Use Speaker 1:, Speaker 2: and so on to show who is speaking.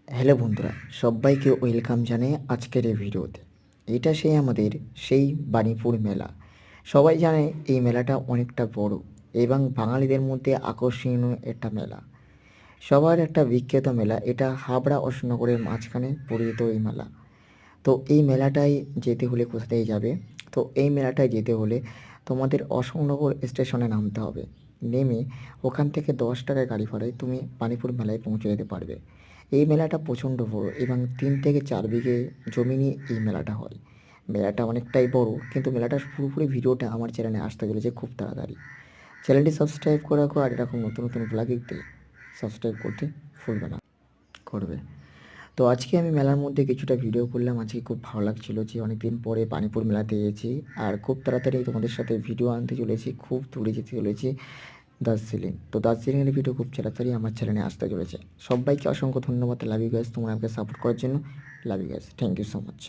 Speaker 1: Hello বন্ধুরা, সবাইকে welcome জানাই আজকের এই ভিডিওতে। এটা সেই বাণীপুর মেলা। সবাই জানে এই মেলাটা অনেকটা বড় এবং বাঙালিদের মধ্যে আকর্ষণীয় একটা মেলা। সবার একটা বিখ্যাত মেলা। এটা হাবড়া অশোকনগরের মাঝখানে পরিচিত এই মেলা। তো এই মেলাটায় যেতে হলে কোথায় যাবে? তো এই মেলাটায় যেতে হলে তোমাদের অশোকনগর স্টেশনে নামতে হবে। নেমে ওখান থেকে 10 টাকায় গাড়ি ভাড়ায় তুমি বাণীপুর মেলায় পৌঁছে যেতে পারবে। এই মেলাটা প্রচণ্ড বড় এবং 3 থেকে 4 বিঘে জমি নিয়ে এই মেলাটা হয়। মেলাটা অনেকটাই বড়, কিন্তু মেলাটার পুরোপুরি ভিডিওটা আমার চ্যানেলে আসতে চলেছে খুব তাড়াতাড়ি। চ্যানেলটি সাবস্ক্রাইব করে রাখো, আর এরকম নতুন নতুন ভ্লগ দেখতে সাবস্ক্রাইব করতে ভুলবে না, করবে। তো আজকে আমি মেলার মধ্যে কিছুটা ভিডিও করলাম। আজকে খুব ভালো লাগছিলো যে অনেক দিন পরে বাণীপুর মেলাতে এসেছি, আর খুব তাড়াতাড়ি তোমাদের সাথে ভিডিও আনতে চলেছি। খুব দূরে যেতে চলেছি, দার্জিলিং। তো দার্জিলিংয়ের ভিডিও খুব তাড়াতাড়ি আমার চ্যানেলে আসতে চলেছে। সবাইকে অসংখ্য ধন্যবাদ। লাভ ইউ গাইস, তোমরা আমাকে সাপোর্ট করার জন্য। Love you guys, thank you so much.